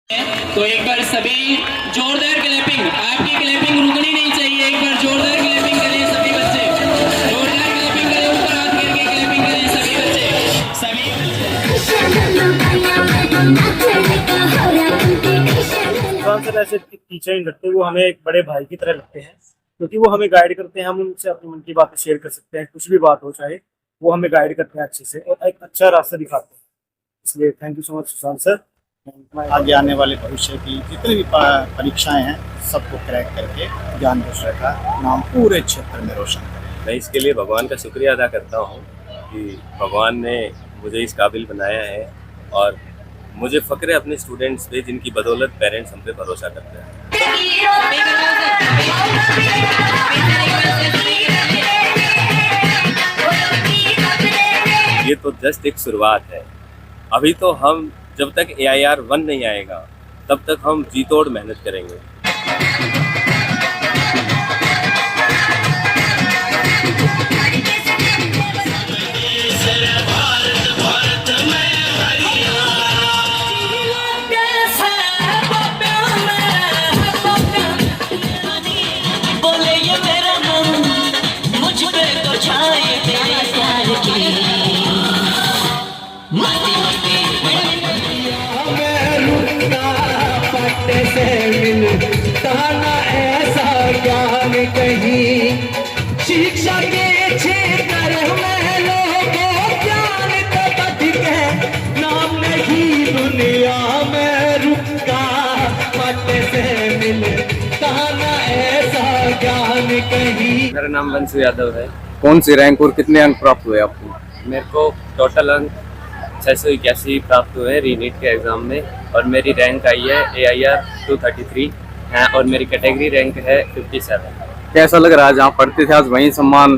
तो एक बार सभी जोरदार क्लैपिंग, आपकी क्लैपिंग रुकनी नहीं चाहिए। एक बार जोरदार क्लैपिंग करें सभी बच्चे, जोरदार क्लैपिंग करें, ऊपर हाथ करके क्लैपिंग करें सभी बच्चे, सभी। सर ऐसे टीचर नहीं लगते, वो हमें एक बड़े भाई की तरह लगते हैं, क्योंकि वो हमें गाइड करते हैं। हम उनसे अपनी मन की बातें शेयर कर सकते हैं, कुछ भी बात हो चाहे, वो हमें गाइड करते हैं अच्छे से और एक अच्छा रास्ता दिखाते हैं। इसलिए thank you so much Sushant sir. आगे आने वाले भविष्य की जितनी भी परीक्षाएं हैं सबको क्रैक करके ज्ञान भूषण का नाम पूरे क्षेत्र में रोशन करें। मैं इसके लिए भगवान का शुक्रिया अदा करता हूँ कि भगवान ने मुझे इस काबिल बनाया है और मुझे फ़ख्र है अपने स्टूडेंट्स पे, जिनकी बदौलत पेरेंट्स हम पे भरोसा करते हैं। ये तो जस्ट एक शुरुआत है। अभी तो हम जब तक AIR 1 नहीं आएगा तब तक हम जी तोड़ मेहनत करेंगे। ऐसा ज्ञान कहीं शिक्षा के क्षेत्र में लोगों ज्ञान तपत के नाम नहीं दुनिया में रुका पट से मिल कहना ऐसा ज्ञान कहीं। मेरा नाम वंशु यादव है। कौन सी रैंक और कितने अंक प्राप्त हुए आपको? मेरे को टोटल अंक 681 प्राप्त हुए रीनीट के एग्ज़ाम में और मेरी रैंक आई है AIR 233 है और मेरी कैटेगरी रैंक है 57। कैसा लग रहा है जहाँ पढ़ते थे आज वहीं सम्मान?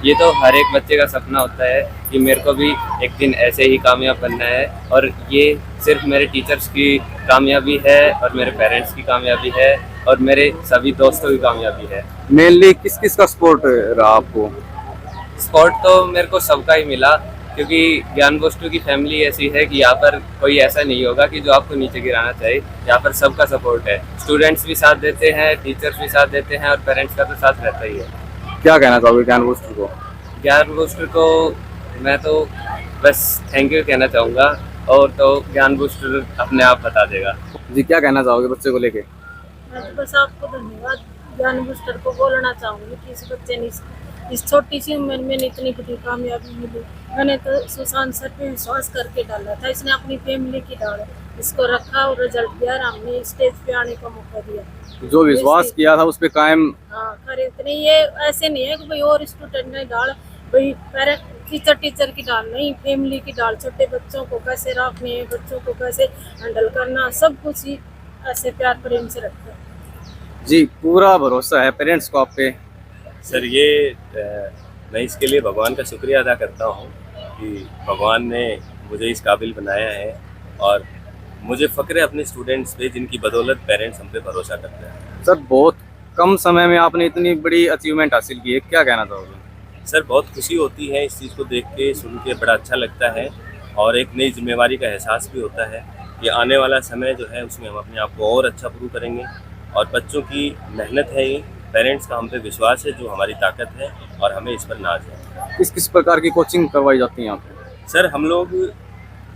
ये तो हर एक बच्चे का सपना होता है कि मेरे को भी एक दिन ऐसे ही कामयाब बनना है और ये सिर्फ मेरे टीचर्स की कामयाबी है और मेरे पेरेंट्स की कामयाबी है और मेरे सभी दोस्तों की कामयाबी है। मेनली किस किस का सपोर्ट रहा आपको? सपोर्ट तो मेरे को सबका ही मिला, क्योंकि ज्ञान बूस्टर की फैमिली ऐसी है कि यहाँ पर कोई ऐसा नहीं होगा कि जो आपको नीचे गिराना चाहे। यहाँ पर सबका सपोर्ट है, स्टूडेंट्स भी साथ देते हैं, टीचर्स भी साथ देते हैं और पेरेंट्स का तो साथ रहता ही है। क्या कहना चाहोगे ज्ञान बूस्टर को? ज्ञान बूस्टर को मैं तो बस थैंक यू कहना चाहूँगा और तो ज्ञान बूस्टर अपने आप बता देगा। जी, क्या कहना चाहोगे बच्चे को लेके? मैं तो बस आपको धन्यवाद ज्ञान बूस्टर को बोलना चाहूँगी कि इस बच्चे ने इस छोटी सी उम्र में इतनी बड़ी कामयाबी मिली। मैंने तो सुशांत सर पे विश्वास करके डाला था, इसने अपनी फैमिली की डाल इसको रखा और रिजल्ट दिया और हमने स्टेज पे आने का मौका दिया। जो विश्वास किया था उस पे कायम। हाँ खरे इतने, ये ऐसे नहीं है कि भाई और स्टूडेंट ने डाल, भाई पेरेंट टीचर की डाल नहीं, फैमिली की डाल। छोटे बच्चों को कैसे रखने हैं, बच्चों को कैसे हैंडल करना, सब कुछ ही ऐसे प्यार प्रेम से रखते हैं। जी, पूरा भरोसा है पेरेंट्स को आप पे? सर ये मैं इसके लिए भगवान का शुक्रिया अदा करता हूँ कि भगवान ने मुझे इस काबिल बनाया है और मुझे फ़ख्र है अपने स्टूडेंट्स पे, जिनकी बदौलत पेरेंट्स हम पे भरोसा करते हैं। सर बहुत कम समय में आपने इतनी बड़ी अचीवमेंट हासिल की है, क्या कहना चाहोगे? सर बहुत खुशी होती है इस चीज़ को देख के, सुन के बड़ा अच्छा लगता है और एक नई जिम्मेवारी का एहसास भी होता है कि आने वाला समय जो है उसमें हम अपने आप को और अच्छा प्रूव करेंगे और बच्चों की मेहनत है, ये पेरेंट्स का हम पे विश्वास है जो हमारी ताकत है और हमें इस पर नाज है। किस किस प्रकार की कोचिंग करवाई जाती है यहाँ पे? सर हम लोग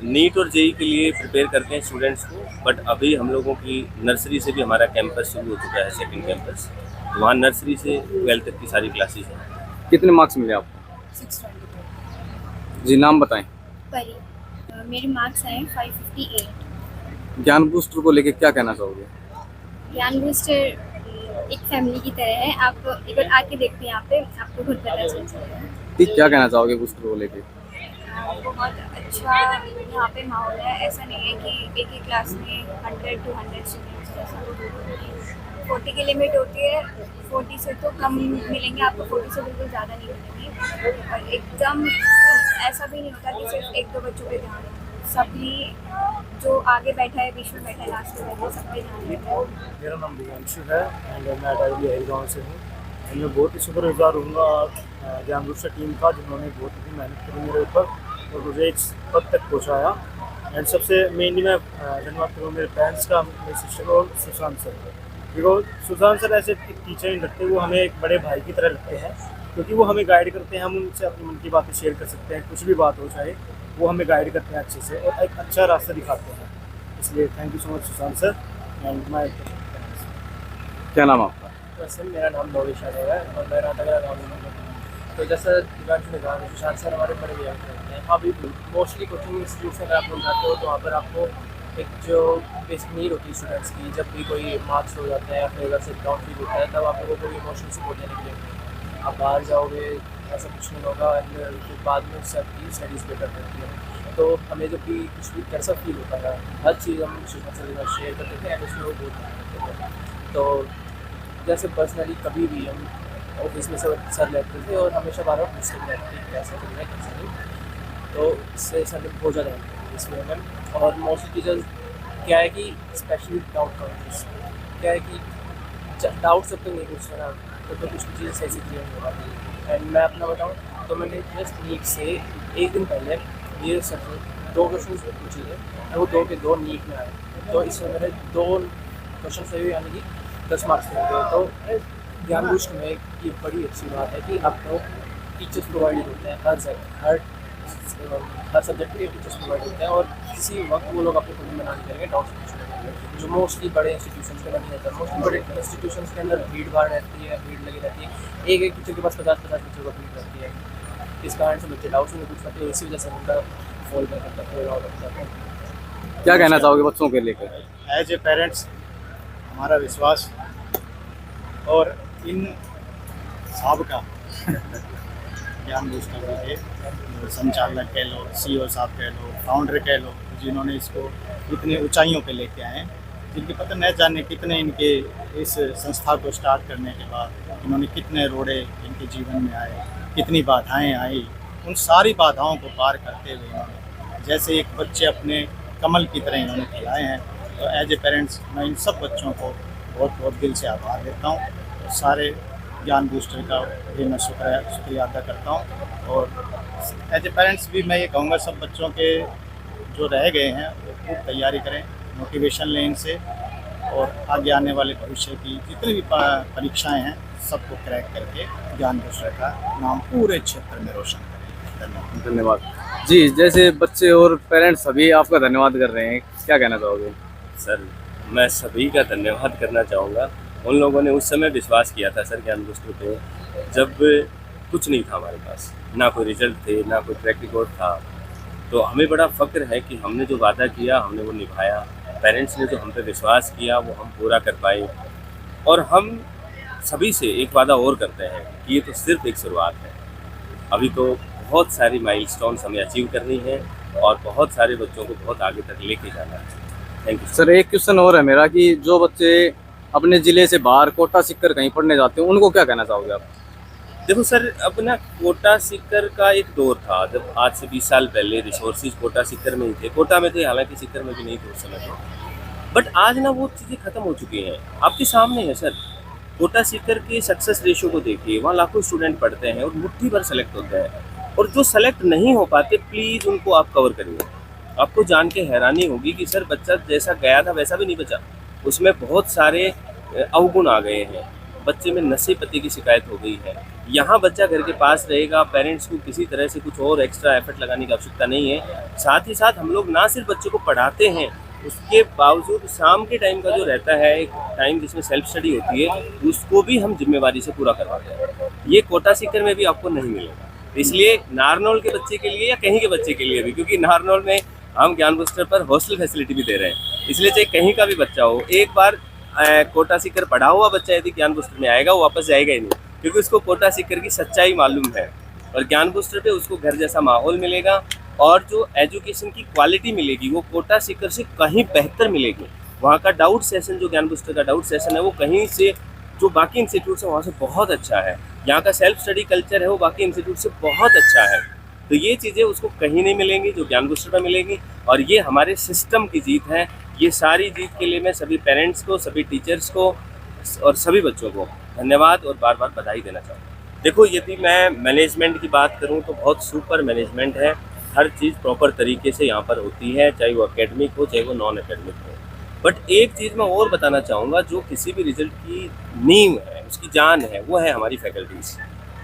नीट और JEE के लिए प्रिपेयर करते हैं स्टूडेंट्स को, बट अभी हम लोगों की नर्सरी से भी हमारा कैंपस शुरू हो चुका है, सेकंड कैंपस। वहाँ नर्सरी से 12th तक की सारी क्लासेस हैं। कितने मार्क्स मिले आपको? 622। जी, नाम बताएं। परी, मेरे मार्क्स आए 558। ज्ञान बूस्टर को लेके क्या कहना चाहोगे? ज्ञान बूस्टर एक फैमिली की तरह है, आप एक बार आके देखते हैं यहाँ पे, आपको खुद पता चल जाएगा। ठीक, क्या कहना चाहोगे बूस्टर को लेके? बहुत अच्छा यहाँ पे माहौल है, ऐसा नहीं है कि एक ही क्लास में 100 to 100 स्टूडेंट्स, ऐसा 40 की लिमिट होती है। 40 से तो कम मिलेंगे आपको, 40 से बिल्कुल ज़्यादा नहीं मिलेंगे और एकदम ऐसा भी नहीं होता कि सिर्फ एक दो बच्चों पे ध्यान है। सभी जो आगे बैठा है, बीच में बैठा है, लास्ट में बैठा है, सब पे ध्यान देता है। मेरा नाम दिव्यांशु है एंड मैं अटारी गाँव से हूँ। मैं बहुत ही शुक्रगुजार हूँगा ज्ञान बूस्टर टीम का, जिन्होंने बहुत ही मेहनत करी मेरे ऊपर और मुझे इस पद तक पहुँचाया। एंड सबसे मेनली मैं धन्यवाद करूँ मेरे पेरेंट्स का, मेरे सिस्टर और सुशांत सर का। बिकॉज सुशांत सर ऐसे एक टीचर नहीं लगते, वो हमें एक बड़े भाई की तरह लगते हैं, क्योंकि वो हमें गाइड करते हैं। हम उनसे अपनी मन की बातें शेयर कर सकते हैं, कुछ भी बात हो चाहे, वो हमें गाइड करते हैं अच्छे से और एक अच्छा रास्ता दिखाते हैं। इसलिए thank you so much Sushant sir and my. क्या नाम आपका? सर मेरा नाम नौरिश यादव है और मैं रातागढ़ गाँव में हूँ। तो जैसा दिव्यांशु ने कहा, सुशांत सर हमारे बड़े भैया हैं। हाँ बिल्कुल, मोस्टली कोचिंग इंस्टीट्यूट से अगर आप लोग जाते हो तो वहाँ पर आपको एक जो बेसिक नीड होती है स्टूडेंट्स की, जब भी कोई मार्क्स हो जाता है या फिर अगर से डाउन फील होता है, तब आप लोगों को भी इमोशनल सपोर्ट देने के लिए आप बाहर जाओगे, ऐसा कुछ नहीं होगा। एंड फिर बाद में उससे आपकी स्टडीज़ बेटर करती है। तो हमें जब भी कुछ भी कैसा फील होता है, हर चीज़ हम सुशांत सर के साथ शेयर करते थे एंड उसमें वो बहुत। तो जैसे पर्सनली कभी भी हम ऑफिस में सब सर लेते थे और हमेशा बार बार पूछते भी रहते थे कैसे करना है कैसे नहीं। तो इससे सर बहुत ज़्यादा हेल्प करती है इसमें मैम। और मोस्टली टीचर्स क्या है कि स्पेशली डाउट काउंटर्स क्या है कि डाउट सब तक नहीं पूछते ना, तो कुछ भी चीज़ें सही से क्लियर नहीं हो पाती। एंड मैं अपना बताऊँ तो मैंने जस्ट नीट से एक दिन पहले ये सर 2 क्वेश्चन पूछे थे और वो 2 के 2 नीट में आए। तो इसमें मेरे 2 क्वेश्चन सही यानी कि 10 मार्क्स मिल गए। तो ज्ञान बूस्ट में ये बड़ी अच्छी बात है कि आपको टीचर्स प्रोवाइड होते हैं हर सब्जेक्ट के टीचर्स प्रोवाइड होते हैं और किसी वक्त वो लोग आपको खुद मना नहीं करेंगे डाउट्स पूछने के लिए, जो मोस्टली बड़े इंस्टीट्यूशंस में नहीं रहता। मोस्टली बड़े इंस्टीट्यूशंस के अंदर भीड़ भाड़ रहती है, भीड़ लगी रहती है, एक टीचर के पास 50-50 बच्चों का भीड़ रहती है। इस कारण से बच्चे डाउट्स नहीं पूछ पाते, इसी वजह से उनका फॉल बैक करता है। क्या कहना चाहोगे बच्चों के लेकर? एज ए पेरेंट्स हमारा विश्वास और इन सबका ज्ञान बूस्टर के संचालक कह लो, CEO साहब कह लो, फाउंडर कह लो, जिन्होंने इसको इतनी ऊंचाइयों पे लेके आए हैं, जिनके पता न जाने कितने इनके इस संस्था को स्टार्ट करने के बाद इन्होंने कितने रोड़े इनके जीवन में आए, कितनी बाधाएं आई, उन सारी बाधाओं को पार करते हुए इन्होंने जैसे एक बच्चे अपने कमल की तरह इन्होंने खिलाए हैं। तो एज ए पेरेंट्स मैं इन सब बच्चों को बहुत बहुत दिल से आभार देता हूँ। तो सारे ज्ञान बूस्टर का भी मैं शुक्रिया अदा करता हूँ। और एज ए पेरेंट्स भी मैं ये कहूँगा सब बच्चों के जो रह गए हैं वो खूब तैयारी करें, मोटिवेशन लें इनसे, और आगे आने वाले भविष्य की जितनी भी परीक्षाएं हैं सबको क्रैक करके ज्ञान बूस्टर का नाम पूरे क्षेत्र में रोशन करें। धन्यवाद जी। जैसे बच्चे और पेरेंट्स सभी आपका धन्यवाद कर रहे हैं, क्या कहना चाहोगे? सर मैं सभी का धन्यवाद करना चाहूँगा। उन लोगों ने उस समय विश्वास किया था सर ज्ञान बूस्टर पे, जब कुछ नहीं था हमारे पास, ना कोई रिजल्ट थे, ना कोई ट्रैक रिकॉर्ड था। तो हमें बड़ा फ़ख्र है कि हमने जो वादा किया हमने वो निभाया, पेरेंट्स ने जो हम पे विश्वास किया वो हम पूरा कर पाए। और हम सभी से एक वादा और करते हैं कि ये तो सिर्फ एक शुरुआत है, अभी तो बहुत सारी माइलस्टोन्स हमें अचीव करनी है और बहुत सारे बच्चों को बहुत आगे तक लेके जाना है। Thank you sir. एक क्वेश्चन और है मेरा कि जो बच्चे अपने ज़िले से बाहर कोटा सीखकर कहीं पढ़ने जाते हैं उनको क्या कहना चाहोगे आप? देखो सर, अपना कोटा सीकर का एक दौर था, जब आज से 20 साल पहले रिसोर्सेज कोटा सीकर में ही थे, कोटा में थे, हालांकि सीकर में भी नहीं थे उस समय तो। बट आज ना वो चीज़ें ख़त्म हो चुकी हैं, आपके सामने है सर। कोटा सीकर के सक्सेस रेशियो को देखिए, वहाँ लाखों स्टूडेंट पढ़ते हैं और मुट्ठी भर सेलेक्ट होते हैं, और जो सेलेक्ट नहीं हो पाते प्लीज़ उनको आप कवर करिए। आपको जान के हैरानी होगी कि सर बच्चा जैसा गया था वैसा भी नहीं बचा, उसमें बहुत सारे अवगुण आ गए हैं, बच्चे में नशे पत्ते की शिकायत हो गई है। यहाँ बच्चा घर के पास रहेगा, पेरेंट्स को किसी तरह से कुछ और एक्स्ट्रा एफर्ट लगाने की आवश्यकता नहीं है। साथ ही साथ हम लोग ना सिर्फ बच्चों को पढ़ाते हैं, उसके बावजूद शाम के टाइम का जो रहता है एक टाइम जिसमें सेल्फ स्टडी होती है, उसको भी हम जिम्मेवारी से पूरा करवाते हैं। ये कोटा सीकर में भी आपको नहीं मिलेगा, इसलिए नारनौल के बच्चे के लिए या कहीं के बच्चे के लिए भी, क्योंकि नारनौल में हम ज्ञान बूस्टर पर हॉस्टल फैसिलिटी भी दे रहे हैं, इसलिए चाहे कहीं का भी बच्चा हो, एक बार कोटा सीकर पढ़ा हुआ बच्चा यदि ज्ञान बूस्टर में आएगा वो वापस जाएगा ही नहीं, क्योंकि उसको कोटा सीकर की सच्चाई मालूम है। और ज्ञान बूस्टर पे उसको घर जैसा माहौल मिलेगा और जो एजुकेशन की क्वालिटी मिलेगी वो कोटा सीकर से कहीं बेहतर मिलेगी। वहाँ का डाउट सेशन, जो ज्ञान बूस्टर का डाउट सेशन है, वो कहीं से जो बाकी इंस्टीट्यूट है वहाँ से बहुत अच्छा है। यहाँ का सेल्फ स्टडी कल्चर है वो बाकी इंस्टीट्यूट से बहुत अच्छा है। तो ये चीज़ें उसको कहीं नहीं मिलेंगी जो ज्ञान बूस्टर में मिलेंगी, और ये हमारे सिस्टम की जीत है। ये सारी जीत के लिए मैं सभी पेरेंट्स को, सभी टीचर्स को और सभी बच्चों को धन्यवाद और बार बार बधाई देना चाहूँगा। देखो, यदि मैं मैनेजमेंट की बात करूँ तो बहुत सुपर मैनेजमेंट है, हर चीज़ प्रॉपर तरीके से यहाँ पर होती है, चाहे वो एकेडमिक हो चाहे वो नॉन एकेडमिक हो। बट एक चीज़ मैं और बताना चाहूँगा, जो किसी भी रिजल्ट की नींव है, उसकी जान है, वो है हमारी फैकल्टीज़।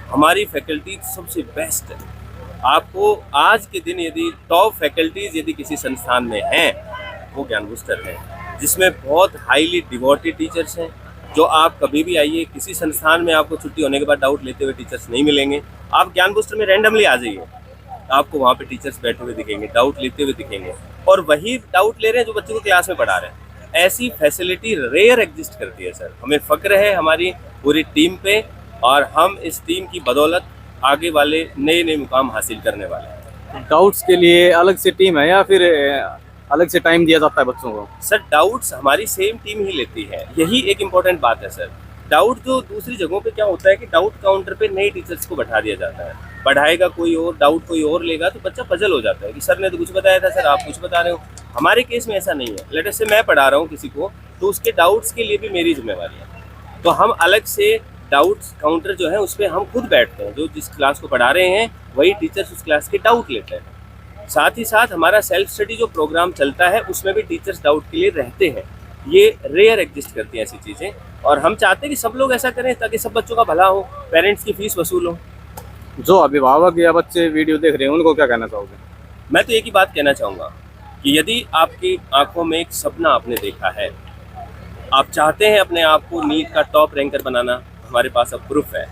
हमारी फैकल्टीज सबसे बेस्ट है। आपको आज के दिन यदि टॉप फैकल्टीज़ यदि किसी संस्थान में हैं, वो ज्ञान बूस्टर है, जिसमें बहुत हाईली डिवोटेड टीचर्स हैं। जो आप कभी भी आइए, किसी संस्थान में आपको छुट्टी होने के बाद डाउट लेते हुए टीचर्स नहीं मिलेंगे। आप ज्ञान बूस्टर में रैंडमली आ जाइए, आपको वहाँ पे टीचर्स बैठे हुए दिखेंगे, डाउट लेते हुए दिखेंगे, और वही डाउट ले रहे हैं जो बच्चों को क्लास में पढ़ा रहे हैं। ऐसी फैसिलिटी रेयर एग्जिस्ट करती है सर। हमें फ़क्र है हमारी पूरी टीम पे, और हम इस टीम की बदौलत आगे वाले नए नए मुकाम हासिल करने वाले हैं। डाउट्स के लिए अलग से टीम है या फिर अलग से टाइम दिया जाता है बच्चों को? सर डाउट्स हमारी सेम टीम ही लेती है, यही एक इम्पॉर्टेंट बात है सर। डाउट जो दूसरी जगहों पे क्या होता है कि डाउट काउंटर पे नए टीचर्स को बैठा दिया जाता है, पढ़ाएगा कोई और, डाउट कोई और लेगा, तो बच्चा पजल हो जाता है कि सर ने तो कुछ बताया था, सर आप कुछ बता रहे हो। हमारे केस में ऐसा नहीं है। लेट अस से मैं पढ़ा रहा हूँ किसी को, तो उसके डाउट्स के लिए भी मेरी जिम्मेवारी है। तो हम अलग से डाउट्स काउंटर जो है उस पर हम खुद बैठते हैं, जो जिस क्लास को पढ़ा रहे हैं वही टीचर्स उस क्लास के डाउट लेते हैं। साथ ही साथ हमारा सेल्फ स्टडी जो प्रोग्राम चलता है उसमें भी टीचर्स डाउट के लिए रहते हैं। ये रेयर एग्जिस्ट करती हैं ऐसी चीज़ें, और हम चाहते हैं कि सब लोग ऐसा करें ताकि सब बच्चों का भला हो, पेरेंट्स की फीस वसूल हो। जो अभिभावक या बच्चे वीडियो देख रहे हैं उनको क्या कहना चाहोगे? मैं तो एक ही बात कहना चाहूँगा कि यदि आपकी आंखों में एक सपना आपने देखा है, आप चाहते हैं अपने आप को नीट का टॉप रैंकर बनाना, हमारे पास अब प्रूफ है,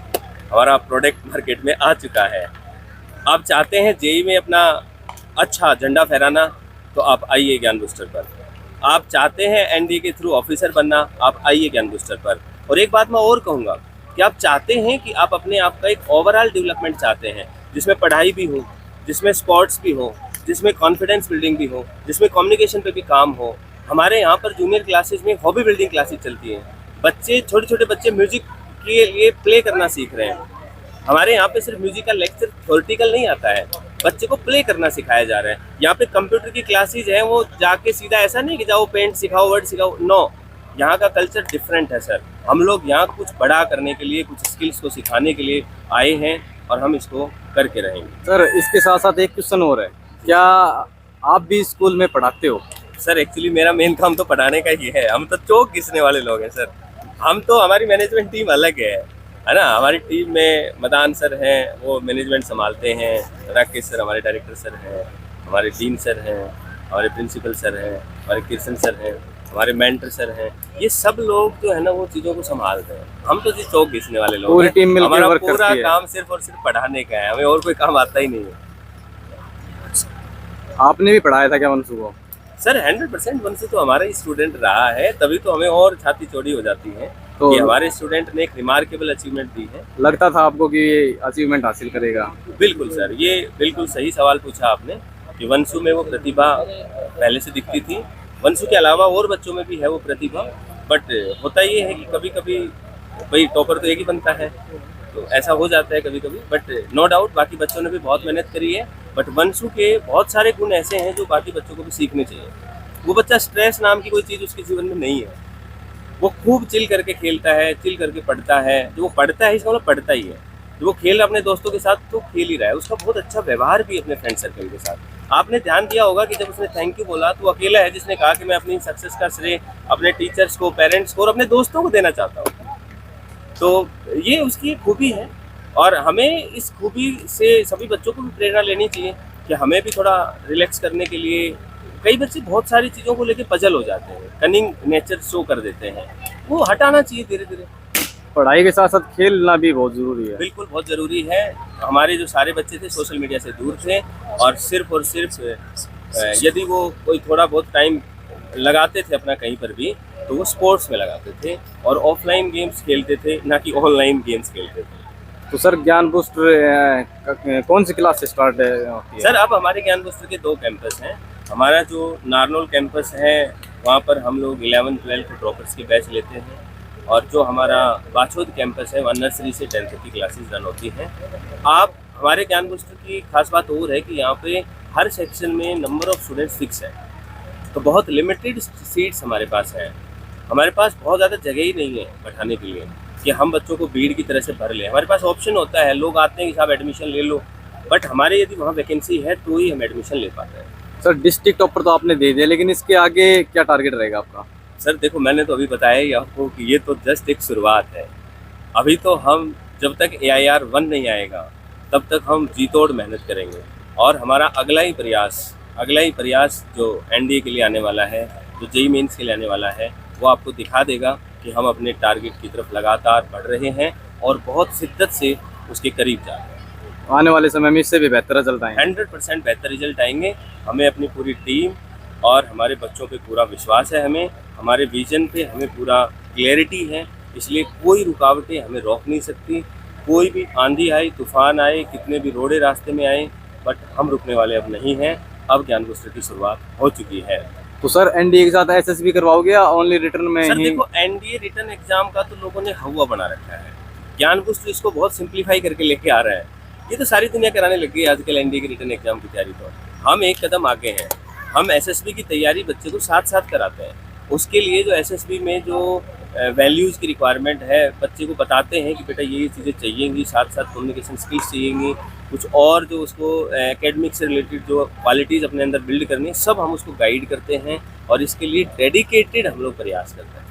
हमारा प्रोडक्ट मार्केट में आ चुका है। आप चाहते हैं जेईई में अपना अच्छा झंडा फहराना, तो आप आइए ज्ञान बूस्टर पर। आप चाहते हैं एनडीए के थ्रू ऑफिसर बनना, आप आइए ज्ञान बूस्टर पर। और एक बात मैं और कहूँगा कि आप चाहते हैं कि आप अपने आप का एक ओवरऑल डेवलपमेंट चाहते हैं, जिसमें पढ़ाई भी हो, जिसमें स्पोर्ट्स भी हो, जिसमें कॉन्फिडेंस बिल्डिंग भी हो, जिसमें कम्युनिकेशन पे भी काम हो। हमारे यहाँ पर जूनियर क्लासेज में हॉबी बिल्डिंग क्लासेज चलती हैं। बच्चे, छोटे छोटे बच्चे म्यूजिक के लिए प्ले करना सीख रहे हैं। हमारे यहाँ पे सिर्फ म्यूजिक का लेक्चर थ्योरेटिकल नहीं आता है, बच्चे को प्ले करना सिखाया जा रहा है। यहाँ पे कंप्यूटर की क्लासेज हैं, वो जाके सीधा ऐसा नहीं कि जाओ पेंट सिखाओ, वर्ड सिखाओ, नो। यहाँ का कल्चर डिफरेंट है सर। हम लोग यहाँ कुछ बड़ा करने के लिए, कुछ स्किल्स को सिखाने के लिए आए हैं, और हम इसको करके रहेंगे। सर इसके साथ साथ एक क्वेश्चन और है, क्या आप भी स्कूल में पढ़ाते हो? सर एक्चुअली मेरा मेन काम तो पढ़ाने का ही है। हम तो चौक घिसने वाले लोग हैं सर। हम तो, हमारी मैनेजमेंट टीम अलग है ना। हमारी टीम में मदान सर हैं, वो मैनेजमेंट संभालते हैं, राकेश सर हमारे डायरेक्टर सर हैं, हमारे डीन सर हैं, हमारे प्रिंसिपल सर हैं, हमारे कृष्ण सर हैं, हमारे मेंटर सर हैं। ये सब लोग जो है ना वो चीज़ों को संभालते हैं। हम तो जी चौक घिसने वाले लोग पूरी हैं। टीम मिलकर हमारा वर्क पूरा करती है। काम सिर्फ और सिर्फ पढ़ाने का है, हमें और कोई काम आता ही नहीं है। आपने भी पढ़ाया था क्या वंशु को? सर 100% वंशु तो हमारा ही स्टूडेंट रहा है, तभी तो हमें और छाती चौड़ी हो जाती है तो कि हमारे स्टूडेंट ने एक रिमार्केबल अचीवमेंट दी है। लगता था आपको कि ये अचीवमेंट हासिल करेगा? बिल्कुल सर, ये बिल्कुल सही सवाल पूछा आपने कि वंशु में वो प्रतिभा पहले से दिखती थी। वंशु के अलावा और बच्चों में भी है वो प्रतिभा, बट होता ये है कि कभी कभी भाई टॉपर तो एक ही बनता है, तो ऐसा हो जाता है कभी कभी। बट नो डाउट बाकी बच्चों ने भी बहुत मेहनत करी है, बट वंशु के बहुत सारे गुण ऐसे हैं जो बाकी बच्चों को भी सीखने चाहिए। वो बच्चा स्ट्रेस नाम की कोई चीज़ उसके जीवन में नहीं है। वो खूब चिल करके खेलता है, चिल करके पढ़ता है। जो वो पढ़ता है इसका मतलब पढ़ता ही है। जो वो खेल अपने दोस्तों के साथ तो खेल ही रहा है। उसका बहुत अच्छा व्यवहार भी अपने फ्रेंड सर्कल के साथ। आपने ध्यान दिया होगा कि जब उसने थैंक यू बोला तो अकेला है जिसने कहा कि मैं अपनी सक्सेस का श्रेय अपने टीचर्स को, पेरेंट्स को और अपने दोस्तों को देना चाहता हूँ। तो ये उसकी एक खूबी है, और हमें इस खूबी से सभी बच्चों को भी प्रेरणा लेनी चाहिए कि हमें भी थोड़ा रिलैक्स करने के लिए। कई बच्चे बहुत सारी चीज़ों को लेके पजल हो जाते हैं, कनिंग नेचर शो कर देते हैं, वो हटाना चाहिए धीरे धीरे। पढ़ाई के साथ साथ खेलना भी बहुत ज़रूरी है। बिल्कुल बहुत ज़रूरी है। हमारे जो सारे बच्चे थे सोशल मीडिया से दूर थे, और सिर्फ यदि वो कोई थोड़ा बहुत टाइम लगाते थे अपना कहीं पर भी, तो वो स्पोर्ट्स में लगाते थे और ऑफलाइन गेम्स खेलते थे, ना कि ऑनलाइन गेम्स खेलते थे। तो सर ज्ञान बूस्टर कौन सी क्लास से स्टार्ट होती है? सर अब हमारे ज्ञान बूस्टर के 2 कैंपस हैं। हमारा जो नारनौल कैंपस है वहाँ पर हम लोग 11-12 ड्रॉपर्स के बैच लेते हैं, और जो हमारा बाछोद कैंपस है वहाँ नर्सरी से 10th की क्लासेस रन होती हैं। आप हमारे ज्ञान बूस्टर की खास बात और है कि यहाँ पे हर सेक्शन में नंबर ऑफ स्टूडेंट्स फिक्स है, तो बहुत लिमिटेड सीट्स हमारे पास हैं। हमारे पास बहुत ज़्यादा जगह ही नहीं है बैठाने के लिए कि हम बच्चों को भीड़ की तरह से भर लें। हमारे पास ऑप्शन होता है, लोग आते हैं कि साहब एडमिशन ले लो, बट हमारे यदि वहाँ वैकेंसी है तो ही हम एडमिशन ले पाते हैं। सर डिस्ट्रिक्ट टॉपर तो आपने दे दिया, लेकिन इसके आगे क्या टारगेट रहेगा आपका? सर देखो, मैंने तो अभी बताया ही आपको कि ये तो जस्ट एक शुरुआत है। अभी तो हम जब तक AIR 1 नहीं आएगा तब तक हम जी तोड़ मेहनत करेंगे, और हमारा अगला ही प्रयास जो NDA के लिए आने वाला है, जो JEE मेंस के लिए आने वाला है, वो आपको दिखा देगा कि हम अपने टारगेट की तरफ लगातार बढ़ रहे हैं और बहुत शिद्दत से उसके करीब जा रहे हैं। आने वाले समय में इससे भी बेहतर रिजल्ट आएंगे। 100% बेहतर रिजल्ट आएंगे। हमें अपनी पूरी टीम और हमारे बच्चों पे पूरा विश्वास है, हमारे विजन पे हमें पूरा क्लैरिटी है, इसलिए कोई रुकावटें हमें रोक नहीं सकती। कोई भी आंधी आए, तूफान आए, कितने भी रोड़े रास्ते में आए, बट हम रुकने वाले अब नहीं हैं। अब ज्ञान बूस्टर की शुरुआत हो चुकी है। तो सर NDA के साथ SSB करवाओगे या ओनली रिटर्न में सर ही? देखो, NDA रिटर्न एग्जाम का तो लोगों ने हवा बना रखा है। ज्ञान बूस्टर इसको बहुत सिंप्लीफाई करके लेके आ रहा है। ये तो सारी दुनिया कराने लग गई आजकल NDA की रिटर्न एग्जाम की तैयारी। तो हम एक कदम आगे हैं। हम SSB की तैयारी बच्चे को साथ साथ कराते हैं। उसके लिए जो SSB में जो वैल्यूज़ की रिक्वायरमेंट है, बच्चे को बताते हैं कि बेटा ये चीज़ें चाहिएंगी, साथ साथ कम्युनिकेशन स्किल्स चाहिएंगी, कुछ और जो उसको एकेडमिक से रिलेटेड जो क्वालिटीज़ अपने अंदर बिल्ड करनी है, सब हम उसको गाइड करते हैं और इसके लिए डेडिकेटेड हम लोग प्रयास करते हैं।